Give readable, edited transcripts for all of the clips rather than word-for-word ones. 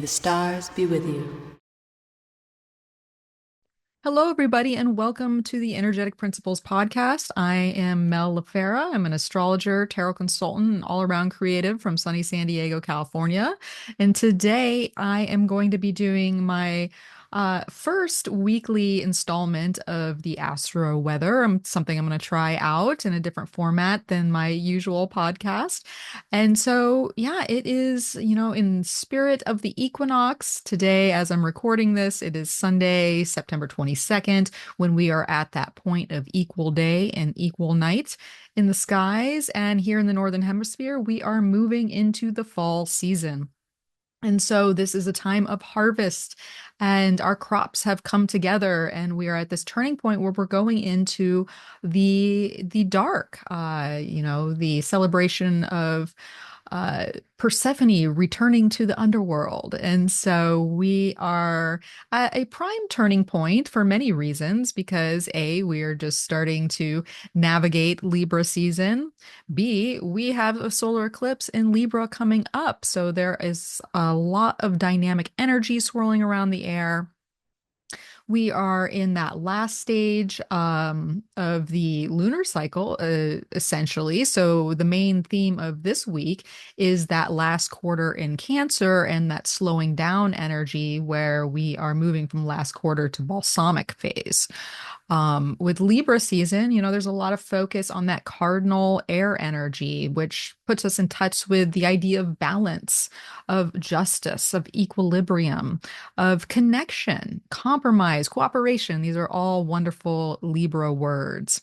stars be with you. Hello, everybody, and welcome to the Energetic Principles podcast. I am Mel LaFera. I'm an astrologer, tarot consultant, and all-around creative from sunny San Diego, California. And today I am going to be doing my first weekly installment of the Astro Weather. Something I'm going to try out in a different format than my usual podcast. And so, yeah, it is, in spirit of the equinox today, as I'm recording this, it is Sunday, September 22nd, when we are at that point of equal day and equal night in the skies. And here in the Northern Hemisphere, we are moving into the fall season. And so this is a time of harvest, and our crops have come together, and we are at this turning point where we're going into the dark, the celebration of Persephone returning to the underworld. And so we are at a prime turning point for many reasons, because A, we are just starting to navigate Libra season. B, we have a solar eclipse in Libra coming up. So there is a lot of dynamic energy swirling around the air. We are in that last stage of the lunar cycle, essentially. So, the main theme of this week is that last quarter in Cancer and that slowing down energy where we are moving from last quarter to balsamic phase. With Libra season, there's a lot of focus on that cardinal air energy, which puts us in touch with the idea of balance, of justice, of equilibrium, of connection, compromise, cooperation. These are all wonderful Libra words.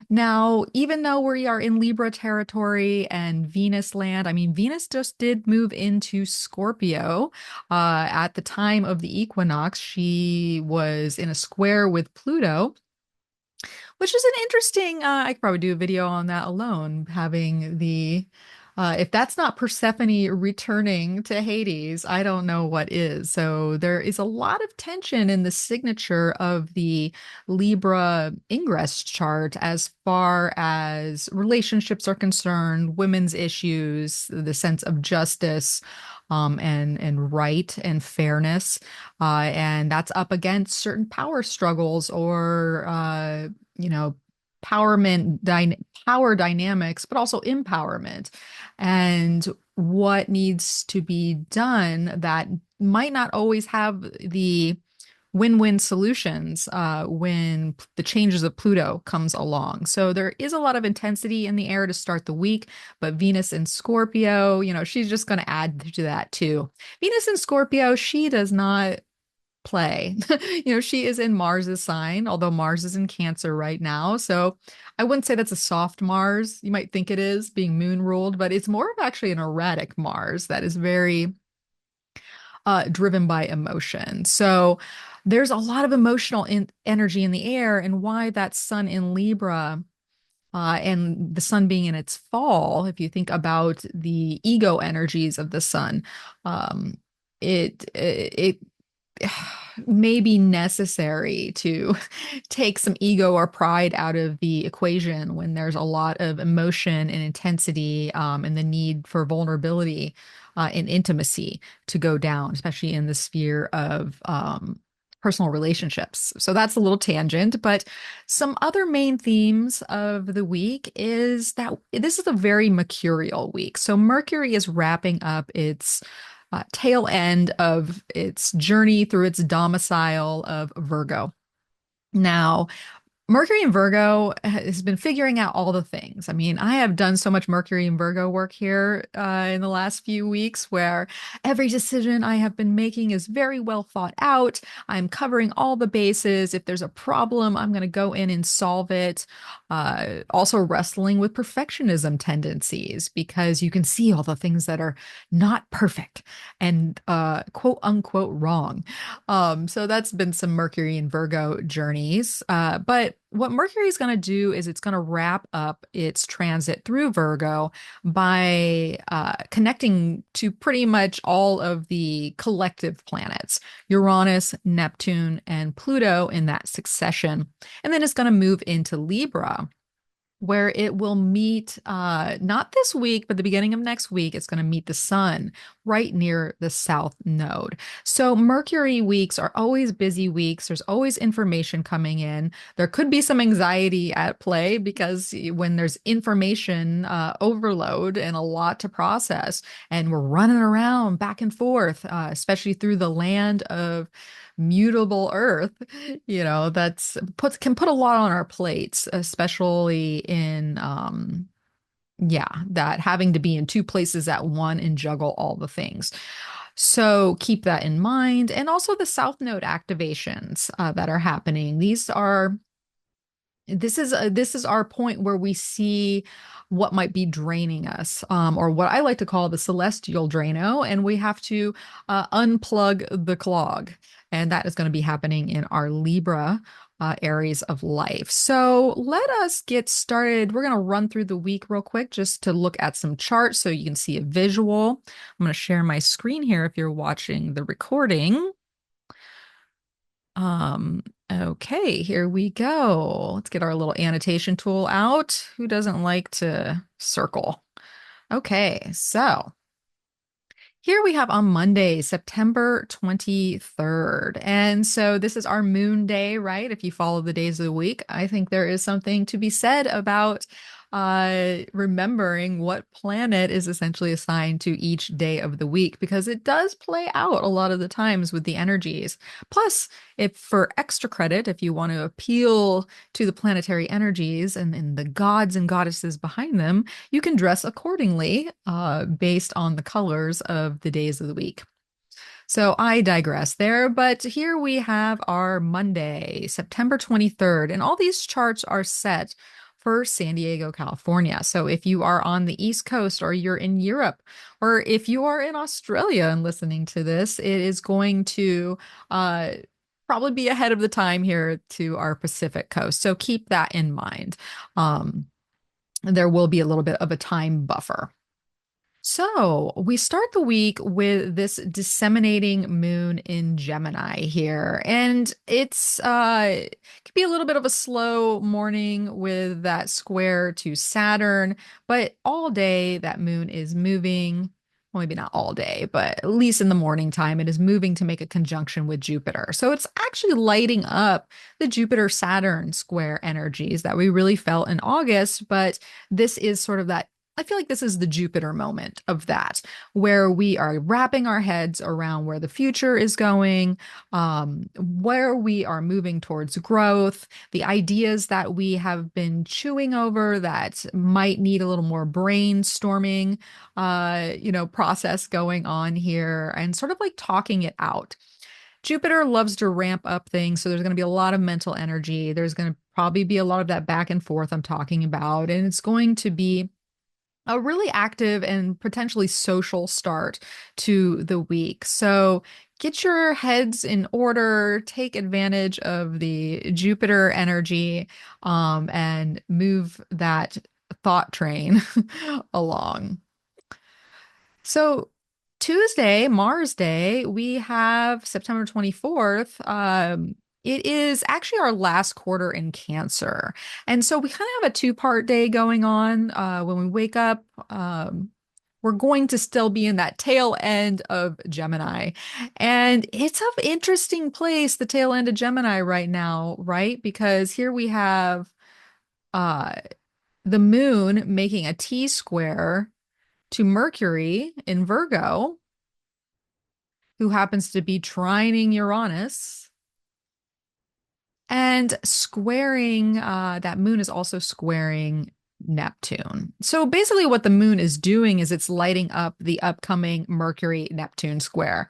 Now, even though we are in Libra territory and Venus land, I mean, Venus just did move into Scorpio. At the time of the equinox, she was in a square with Pluto, which is an interesting, I could probably do a video on that alone, having if that's not Persephone returning to Hades, I don't know what is. So there is a lot of tension in the signature of the Libra ingress chart as far as relationships are concerned, women's issues, the sense of justice. And right and fairness, and that's up against certain power struggles or you know, power dynamics, but also empowerment and what needs to be done that might not always have the win-win solutions when the changes of Pluto comes along. So there is a lot of intensity in the air to start the week, but Venus in Scorpio, she's just going to add to that too. Venus in Scorpio, she does not play. She is in Mars's sign, although Mars is in Cancer right now. So I wouldn't say that's a soft Mars. You might think it is, being moon ruled, but it's more of actually an erratic Mars that is very driven by emotion. So there's a lot of emotional energy in the air, and why that sun in Libra. And the sun being in its fall, if you think about the ego energies of the sun, it may be necessary to take some ego or pride out of the equation when there's a lot of emotion and intensity, and the need for vulnerability and intimacy to go down, especially in the sphere of personal relationships. So that's a little tangent, but some other main themes of the week is that this is a very mercurial week. So Mercury is wrapping up its tail end of its journey through its domicile of Virgo. Now, Mercury in Virgo has been figuring out all the things. I mean, I have done so much Mercury in Virgo work here in the last few weeks where every decision I have been making is very well thought out. I'm covering all the bases. If there's a problem, I'm going to go in and solve it. Also wrestling with perfectionism tendencies, because you can see all the things that are not perfect and quote unquote wrong. So that's been some Mercury in Virgo journeys. But what Mercury is going to do is it's going to wrap up its transit through Virgo by connecting to pretty much all of the collective planets, Uranus, Neptune, and Pluto in that succession. And then it's going to move into Libra. where it will meet not this week, but the beginning of next week. It's going to meet the sun right near the south node. So Mercury weeks are always busy weeks. There's always information coming in. There could be some anxiety at play because when there's information overload and a lot to process, and we're running around back and forth, especially through the land of mutable earth, that's puts can put a lot on our plates, especially in yeah, that having to be in two places at one and juggle all the things. So keep that in mind. And also the South Node activations that are happening. This is our point where we see what might be draining us, or what I like to call the celestial Drano, and we have to unplug the clog. And that is going to be happening in our Libra areas of life. So let us get started. We're going to run through the week real quick just to look at some charts so you can see a visual. I'm going to share my screen here if you're watching the recording. Okay, here we go. Let's get our little annotation tool out. Who doesn't like to circle? Okay, so here we have on Monday, September 23rd. And so this is our moon day, right? If you follow the days of the week, I think there is something to be said about remembering what planet is essentially assigned to each day of the week, because it does play out a lot of the times with the energies. Plus, if for extra credit, if you want to appeal to the planetary energies and the gods and goddesses behind them, you can dress accordingly based on the colors of the days of the week. So I digress there, but here we have our Monday, September 23rd, and all these charts are set for San Diego, California. So if you are on the East Coast, or you're in Europe, or if you are in Australia and listening to this, it is going to probably be ahead of the time here to our Pacific coast. So keep that in mind. There will be a little bit of a time buffer. So we start the week with this disseminating moon in Gemini here. And it's it could be a little bit of a slow morning with that square to Saturn, but all day that moon is moving. Well, maybe not all day, but at least in the morning time, it is moving to make a conjunction with Jupiter. So it's actually lighting up the Jupiter-Saturn square energies that we really felt in August, but this is sort of that. I feel like this is the Jupiter moment of that, where we are wrapping our heads around where the future is going, where we are moving towards growth, the ideas that we have been chewing over that might need a little more brainstorming, process going on here, and sort of like talking it out. Jupiter loves to ramp up things, so there's going to be a lot of mental energy. There's going to probably be a lot of that back and forth I'm talking about, and it's going to be a really active and potentially social start to the week. So get your heads in order, take advantage of the Jupiter energy, and move that thought train along. So Tuesday, Mars Day, we have September 24th. It is actually our last quarter in Cancer. And so we kind of have a two-part day going on. When we wake up, we're going to still be in that tail end of Gemini. And it's an interesting place, the tail end of Gemini right now, right? Because here we have uh, the moon making a T-square to Mercury in Virgo, who happens to be trining Uranus, and squaring, that moon is also squaring Neptune. So basically, what the moon is doing is it's lighting up the upcoming Mercury Neptune square.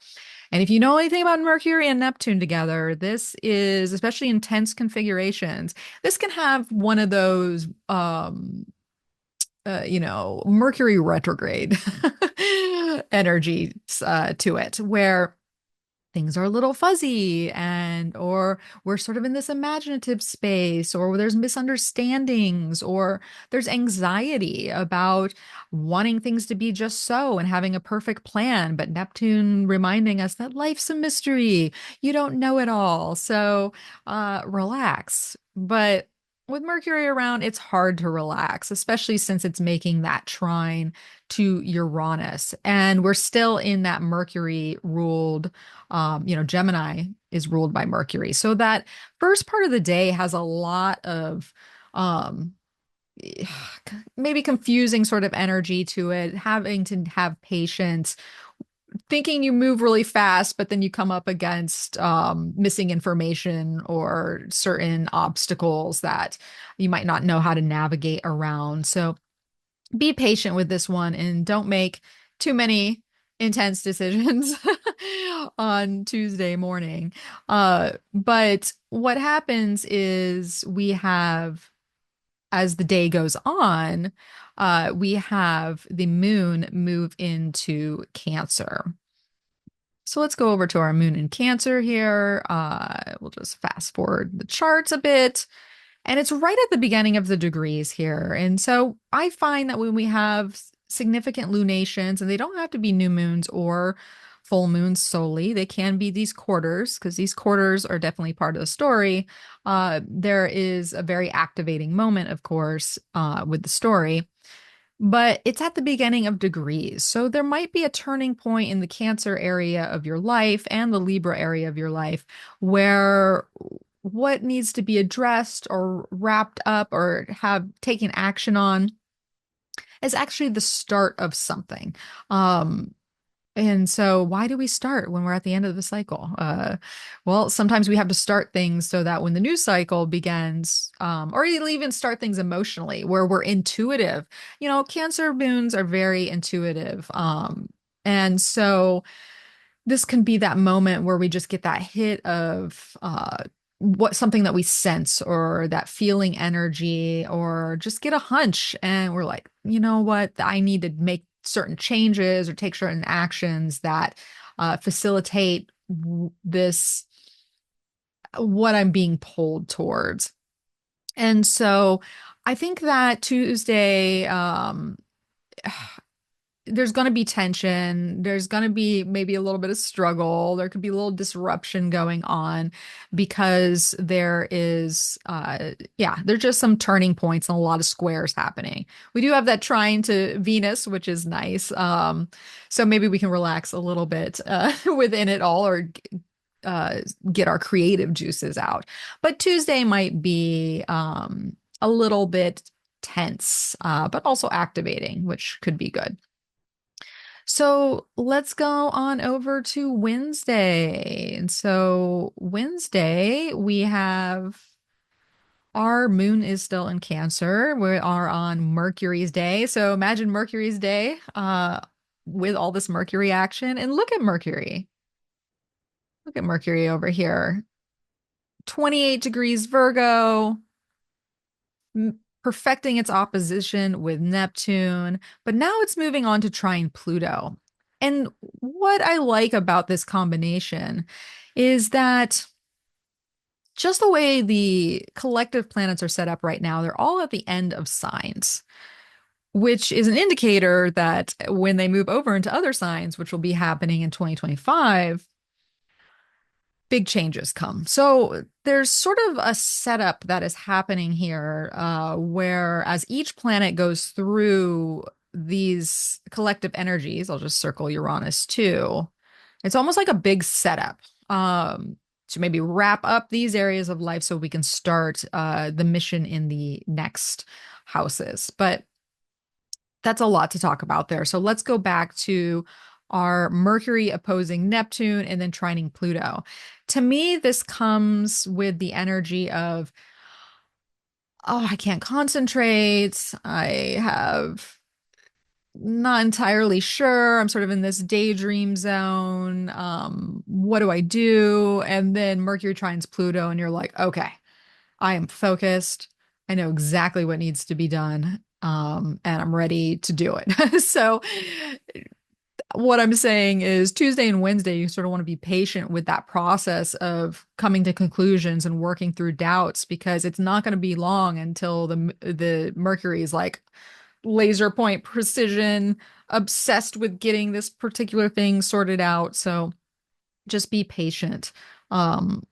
And if you know anything about Mercury and Neptune together, this is especially in tense configurations. This can have one of those Mercury retrograde energy to it, where things are a little fuzzy, and or we're sort of in this imaginative space, or there's misunderstandings, or there's anxiety about wanting things to be just so and having a perfect plan, but Neptune reminding us that life's a mystery. You don't know it all. So relax. But with Mercury around, it's hard to relax, especially since it's making that trine to Uranus. And we're still in that Mercury ruled, Gemini is ruled by Mercury. So that first part of the day has a lot of um, maybe confusing sort of energy to it, having to have patience, thinking you move really fast, but then you come up against missing information or certain obstacles that you might not know how to navigate around. So be patient with this one and don't make too many intense decisions on Tuesday morning. But what happens is we have, as the day goes on, we have the moon move into Cancer. So let's go over to our moon in Cancer here. We'll just fast forward the charts a bit. And it's right at the beginning of the degrees here. And so I find that when we have significant lunations, and they don't have to be new moons or full moons solely, they can be these quarters, because these quarters are definitely part of the story. There is a very activating moment, of course, with the story. But it's at the beginning of degrees. So there might be a turning point in the Cancer area of your life and the Libra area of your life where what needs to be addressed or wrapped up or have taken action on is actually the start of something. And so why do we start when we're at the end of the cycle? Well, sometimes we have to start things so that when the new cycle begins, or you'll even start things emotionally where we're intuitive. Cancer moons are very intuitive. And so this can be that moment where we just get that hit of what something that we sense or that feeling energy or just get a hunch and we're like, you know what, I need to make certain changes or take certain actions that facilitate this, what I'm being pulled towards. And so I think that Tuesday, there's going to be tension. There's going to be maybe a little bit of struggle. There could be a little disruption going on because there is, there's just some turning points and a lot of squares happening. We do have that trine to Venus, which is nice. So maybe we can relax a little bit within it all or get our creative juices out. But Tuesday might be a little bit tense, but also activating, which could be good. So let's go on over to Wednesday. And so Wednesday, we have our moon is still in Cancer. We are on Mercury's day. So imagine Mercury's day with all this Mercury action. And look at Mercury. Look at Mercury over here. 28 degrees Virgo, perfecting its opposition with Neptune, but now it's moving on to trine Pluto. And what I like about this combination is that just the way the collective planets are set up right now, they're all at the end of signs, which is an indicator that when they move over into other signs, which will be happening in 2025, big changes come. So there's sort of a setup that is happening here, where as each planet goes through these collective energies, I'll just circle Uranus too. It's almost like a big setup to maybe wrap up these areas of life so we can start the mission in the next houses. But that's a lot to talk about there. So let's go back to our Mercury opposing Neptune and then trining Pluto. To me, this comes with the energy of, oh, I can't concentrate. I have not entirely sure. I'm sort of in this daydream zone. What do I do? And then Mercury trines Pluto, and you're like, okay, I am focused. I know exactly what needs to be done. And I'm ready to do it. So what I'm saying is Tuesday and Wednesday, you sort of want to be patient with that process of coming to conclusions and working through doubts because it's not going to be long until the Mercury is like laser point precision, obsessed with getting this particular thing sorted out. So just be patient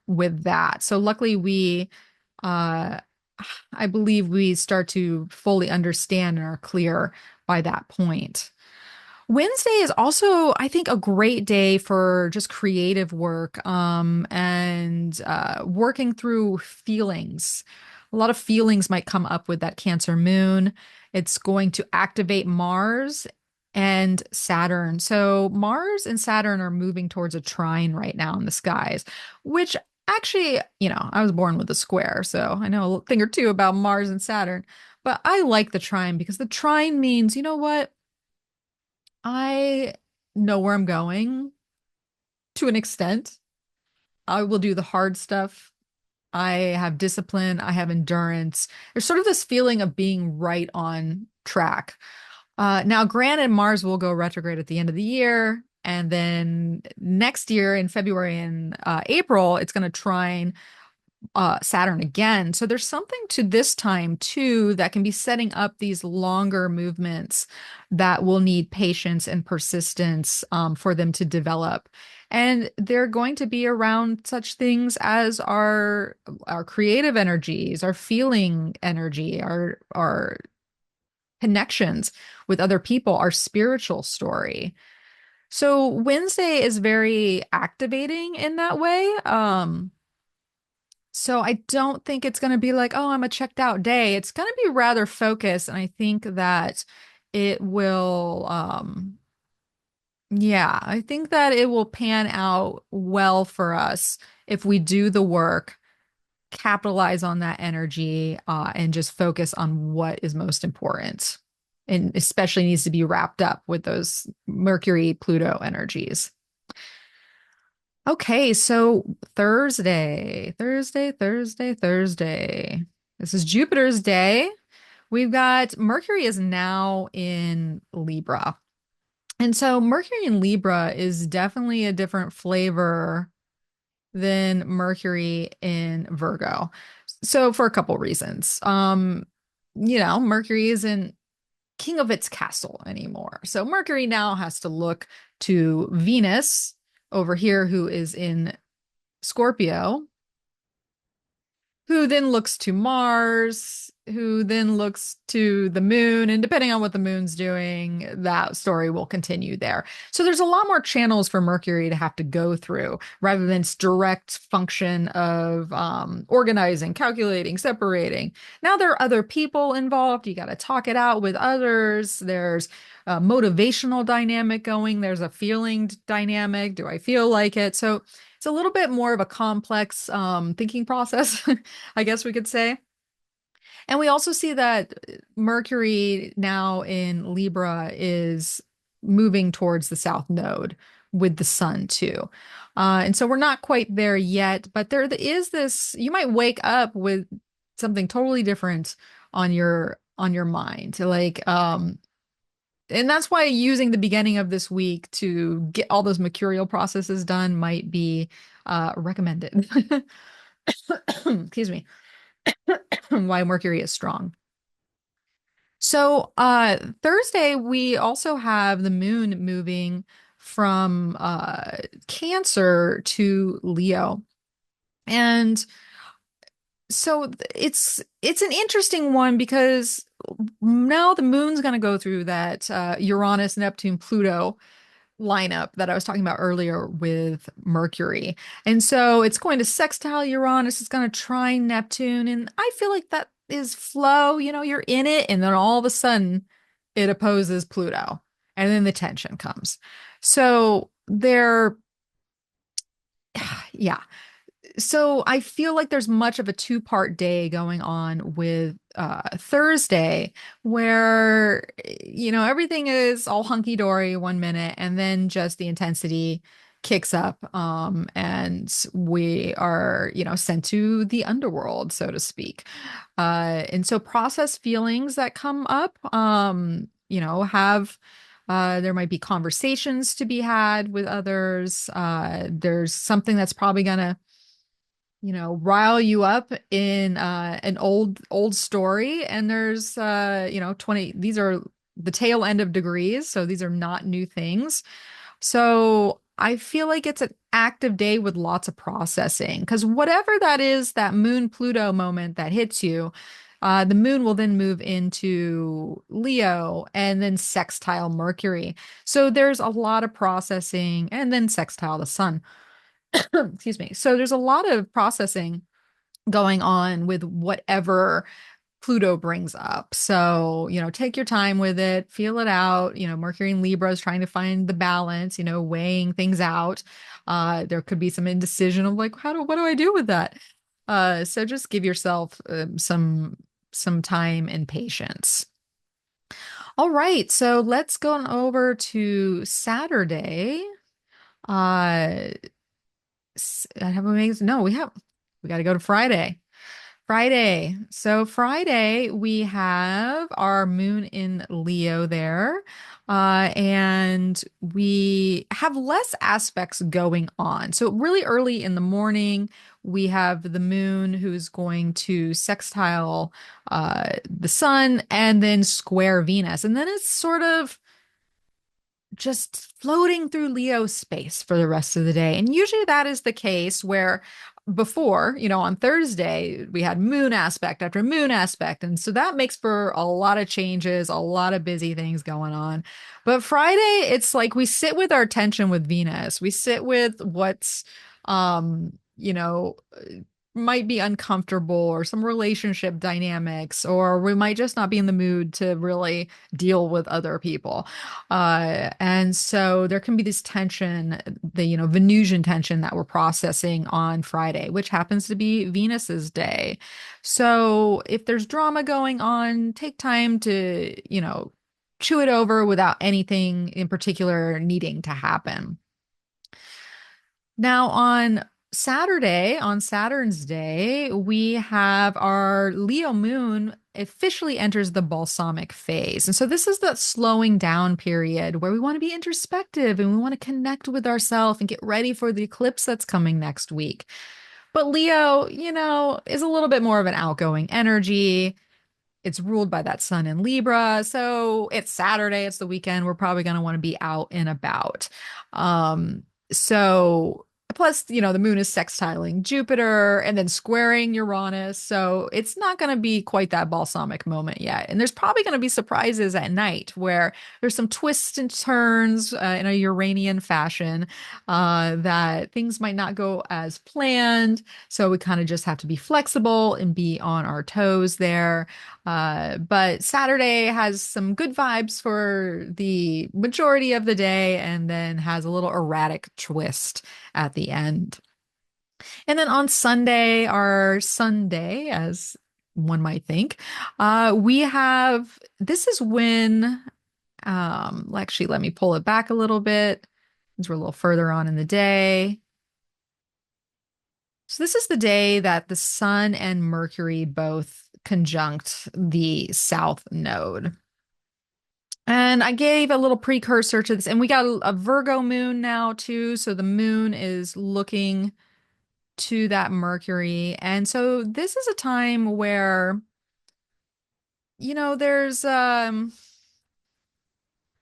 with that. So luckily we uh I believe we start to fully understand and are clear by that point. Wednesday is also, I think, a great day for just creative work, and working through feelings. A lot of feelings might come up with that Cancer moon. It's going to activate Mars and Saturn. So Mars and Saturn are moving towards a trine right now in the skies, which actually, I was born with a square, so I know a thing or two about Mars and Saturn. But I like the trine because the trine means, you know what? I know where I'm going to an extent. I will do the hard stuff. I have discipline. I have endurance. There's sort of this feeling of being right on track. Now, granted, Mars will go retrograde at the end of the year. And then next year in February and April, it's going to trine Saturn again. So there's something to this time too that can be setting up these longer movements that will need patience and persistence for them to develop. And they're going to be around such things as our creative energies, our feeling energy, our connections with other people, our spiritual story. So Wednesday is very activating in that way. So I don't think it's going to be like, oh, I'm a checked out day. It's going to be rather focused. And I think that it will, yeah, I think that it will pan out well for us if we do the work, capitalize on that energy, and just focus on what is most important. And especially needs to be wrapped up with those Mercury, Pluto energies. Okay, so Thursday. This is Jupiter's day. We've got Mercury is now in Libra. And so Mercury in Libra is definitely a different flavor than Mercury in Virgo. So for a couple reasons. Mercury isn't king of its castle anymore. So Mercury now has to look to Venus over here, who is in Scorpio, who then looks to Mars, who then looks to the moon. And depending on what the moon's doing, that story will continue there. So there's a lot more channels for Mercury to have to go through rather than its direct function of organizing, calculating, separating. Now there are other people involved. You got to talk it out with others. There's a motivational dynamic going, there's a feeling dynamic. Do I feel like it? So it's a little bit more of a complex thinking process, I guess we could say. And we also see that Mercury now in Libra is moving towards the south node with the sun too. And so we're not quite there yet, but there is this, you might wake up with something totally different on your mind. And that's why using the beginning of this week to get all those mercurial processes done might be recommended. Excuse me. Why Mercury is strong. So Thursday, we also have the moon moving from Cancer to Leo. And so it's an interesting one because now the moon's going to go through that Uranus, Neptune, Pluto lineup that I was talking about earlier with Mercury. And so it's going to sextile Uranus, it's going to trine Neptune. And I feel like that is flow. You're in it, and then all of a sudden it opposes Pluto, and then the tension comes. So yeah. So I feel like there's much of a two-part day going on with Thursday where everything is all hunky-dory 1 minute and then just the intensity kicks up, and we are sent to the underworld, so to speak. And so process feelings that come up, have there might be conversations to be had with others. There's something that's probably gonna rile you up in an old story. And there's 20, these are the tail end of degrees, so these are not new things. So I feel like it's an active day with lots of processing because whatever that is, that moon Pluto moment that hits you, the moon will then move into Leo and then sextile Mercury. So there's a lot of processing and then sextile the sun. Excuse me. So there's a lot of processing going on with whatever Pluto brings up. So, take your time with it, feel it out. Mercury in Libra is trying to find the balance, weighing things out. There could be some indecision of like, what do I do with that? So just give yourself some time and patience. All right, so let's go on over to Saturday. Uh, I have amazing. No, we got to go to Friday. Friday. So Friday, we have our moon in Leo there. And we have less aspects going on. So really early in the morning, we have the moon who's going to sextile the sun and then square Venus. And then it's sort of just floating through Leo space for the rest of the day. And usually that is the case where before, on Thursday, we had moon aspect after moon aspect. And so that makes for a lot of changes, a lot of busy things going on. But Friday, it's like we sit with our tension with Venus. We sit with what's, um, you know, might be uncomfortable or some relationship dynamics, or we might just not be in the mood to really deal with other people. And so there can be this tension, the Venusian tension that we're processing on Friday, which happens to be Venus's day. So if there's drama going on, take time to, chew it over without anything in particular needing to happen. Now, on Saturday, on Saturn's day, we have our Leo moon officially enters the balsamic phase. And so this is that slowing down period where we want to be introspective and we want to connect with ourselves and get ready for the eclipse that's coming next week. But Leo, is a little bit more of an outgoing energy. It's ruled by that sun in Libra. So it's Saturday, it's the weekend. We're probably going to want to be out and about. Um, so plus, the moon is sextiling Jupiter and then squaring Uranus. So it's not going to be quite that balsamic moment yet. And there's probably going to be surprises at night where there's some twists and turns in a Uranian fashion that things might not go as planned. So we kind of just have to be flexible and be on our toes there. But Saturday has some good vibes for the majority of the day and then has a little erratic twist at the end. And then on Sunday, our Sunday, as one might think, we have this is when, actually, let me pull it back a little bit because we're a little further on in the day. So this is the day that the Sun and Mercury both conjunct the South Node. And I gave a little precursor to this, and we got a Virgo moon now too. So the moon is looking to that Mercury. And so this is a time where, there's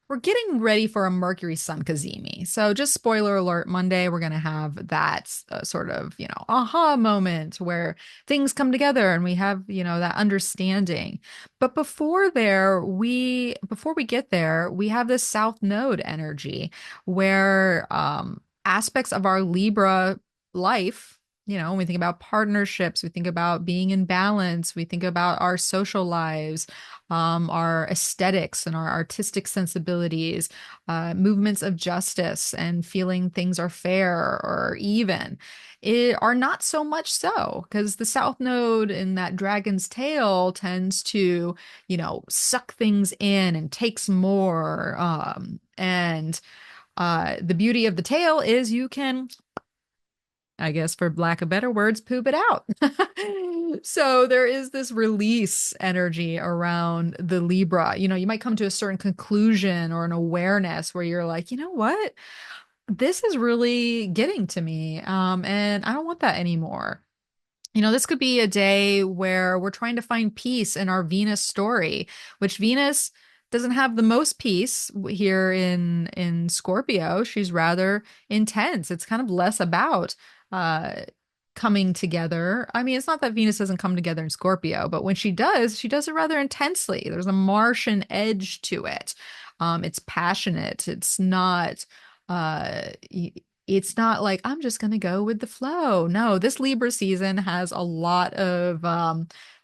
we're getting ready for a Mercury Sun cazimi. So just spoiler alert, Monday we're going to have that sort of, aha moment where things come together and we have, that understanding. But before we get there, we have this South Node energy where aspects of our Libra life, when we think about partnerships, we think about being in balance, we think about our social lives, our aesthetics and our artistic sensibilities, movements of justice and feeling things are fair or even, are not so much so because the South Node in that dragon's tail tends to, suck things in and takes more. And the beauty of the tail is you can, I guess, for lack of better words, poop it out. So there is this release energy around the Libra. You might come to a certain conclusion or an awareness where you're like, you know what? This is really getting to me. And I don't want that anymore. This could be a day where we're trying to find peace in our Venus story, which Venus doesn't have the most peace here in Scorpio. She's rather intense. It's kind of less about uh coming together. I mean, it's not that Venus doesn't come together in Scorpio, but when she does it rather intensely. There's a Martian edge to it. It's passionate. Uh it's not like I'm just going to go with the flow. No, this Libra season has a lot of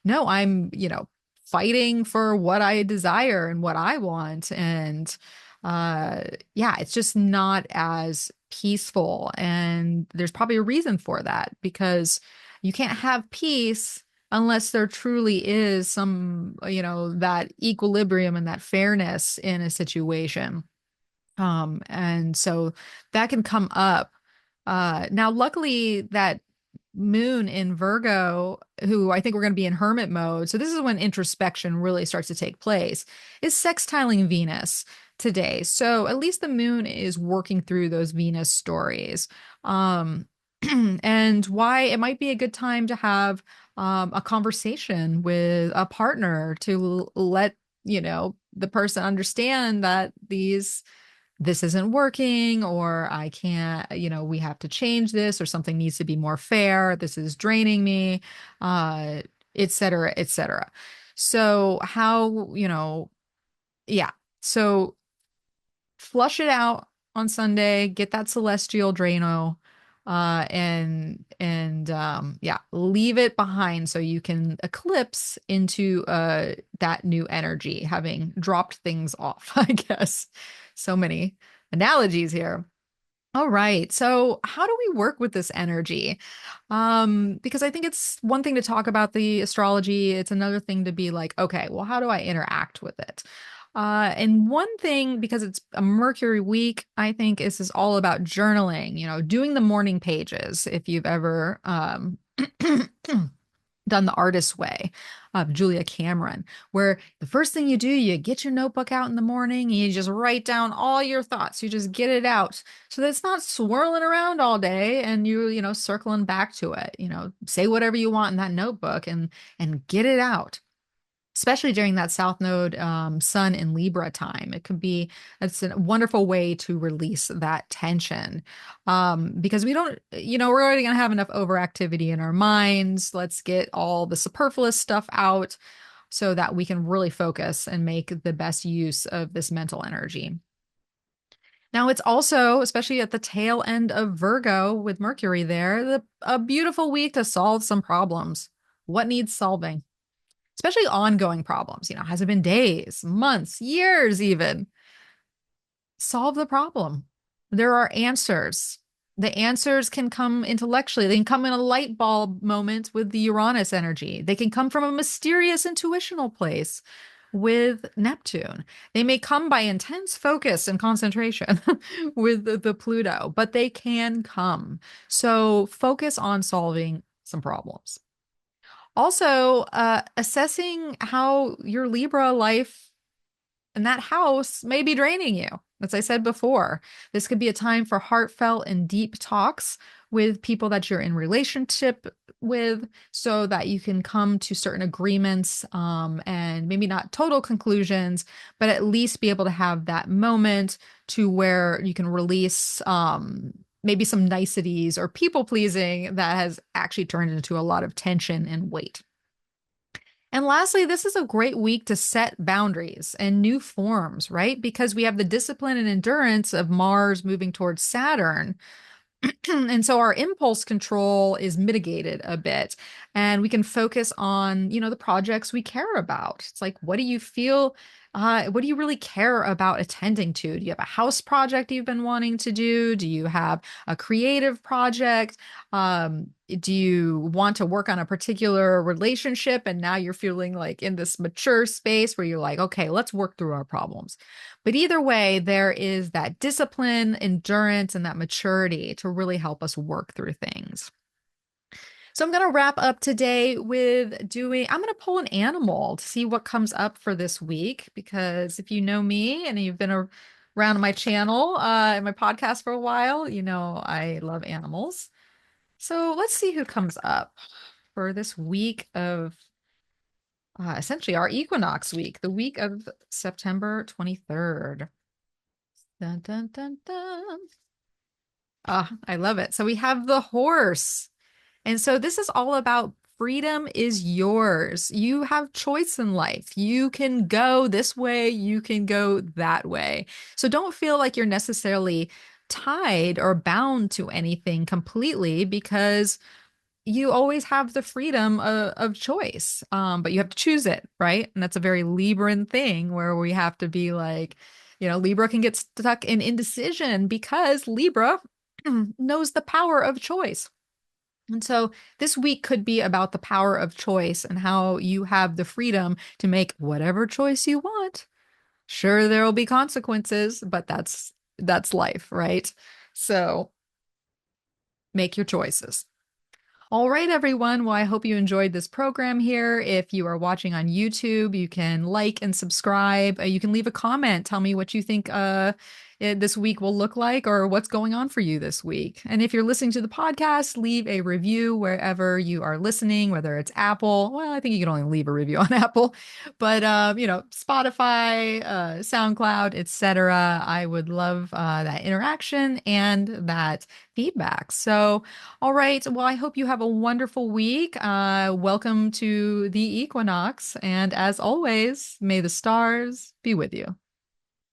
no, I'm, fighting for what I desire and what I want. And uh yeah, it's just not as peaceful. And there's probably a reason for that because you can't have peace unless there truly is some, that equilibrium and that fairness in a situation. And so that can come up. Now, luckily, that moon in Virgo, who I think we're going to be in hermit mode, so this is when introspection really starts to take place, is sextiling Venus today. So at least the moon is working through those Venus stories. Um, and why it might be a good time to have a conversation with a partner to let, the person understand that this isn't working, or I can't, we have to change this, or something needs to be more fair. This is draining me, uh, et cetera, et cetera. So how, yeah. So flush it out on Sunday, get that celestial Drano, and yeah, leave it behind so you can eclipse into that new energy, having dropped things off, I guess. So many analogies here. All right. So how do we work with this energy? Because I think it's one thing to talk about the astrology. It's another thing to be like, okay, well, how do I interact with it? And one thing, because it's a Mercury week, I think is all about journaling, doing the morning pages. If you've ever done the artist's way of Julia Cameron, where the first thing you do, you get your notebook out in the morning and you just write down all your thoughts. You just get it out so that it's not swirling around all day and circling back to it. Say whatever you want in that notebook and get it out, especially during that South Node Sun in Libra time. It's a wonderful way to release that tension. Because we don't, we're already going to have enough overactivity in our minds. Let's get all the superfluous stuff out so that we can really focus and make the best use of this mental energy. Now, it's also, especially at the tail end of Virgo with Mercury there, a beautiful week to solve some problems. What needs solving? Especially ongoing problems. Has it been days, months, years even? Solve the problem. There are answers. The answers can come intellectually. They can come in a light bulb moment with the Uranus energy. They can come from a mysterious intuitional place with Neptune. They may come by intense focus and concentration with the Pluto, but they can come. So focus on solving some problems. Also, assessing how your Libra life and that house may be draining you. As I said before, this could be a time for heartfelt and deep talks with people that you're in relationship with so that you can come to certain agreements, and maybe not total conclusions, but at least be able to have that moment to where you can release maybe some niceties or people pleasing that has actually turned into a lot of tension and weight. And lastly, this is a great week to set boundaries and new forms, right? Because we have the discipline and endurance of Mars moving towards Saturn. And so our impulse control is mitigated a bit, and we can focus on, the projects we care about. It's like, what do you feel? What do you really care about attending to? Do you have a house project you've been wanting to do? Do you have a creative project? Do you want to work on a particular relationship and now you're feeling like in this mature space where you're like, okay, let's work through our problems. But either way, there is that discipline, endurance, and that maturity to really help us work through things. So I'm going to wrap up today I'm going to pull an animal to see what comes up for this week. Because if you know me and you've been around my channel, and my podcast for a while, I love animals. So let's see who comes up for this week of essentially our equinox week, the week of September 23rd. Dun, dun, dun, dun. Ah, I love it. So we have the horse. And so this is all about freedom is yours. You have choice in life. You can go this way, you can go that way. So don't feel like you're necessarily tied or bound to anything completely because you always have the freedom of choice. But you have to choose it, right? And that's a very Libran thing where we have to be like, Libra can get stuck in indecision because Libra knows the power of choice. And so this week could be about the power of choice and how you have the freedom to make whatever choice you want. Sure, there will be consequences, but that's life, right? So make your choices. All right, everyone. Well, I hope you enjoyed this program here. If you are watching on YouTube, you can like and subscribe. You can leave a comment. Tell me what you think this week will look like or what's going on for you this week. And if you're listening to the podcast, leave a review wherever you are listening, whether it's Apple. Well, I think you can only leave a review on Apple, but Spotify, SoundCloud, etc. I would love that interaction and that feedback. So, all right. Well, I hope you have a wonderful week. Welcome to the equinox. And as always, may the stars be with you.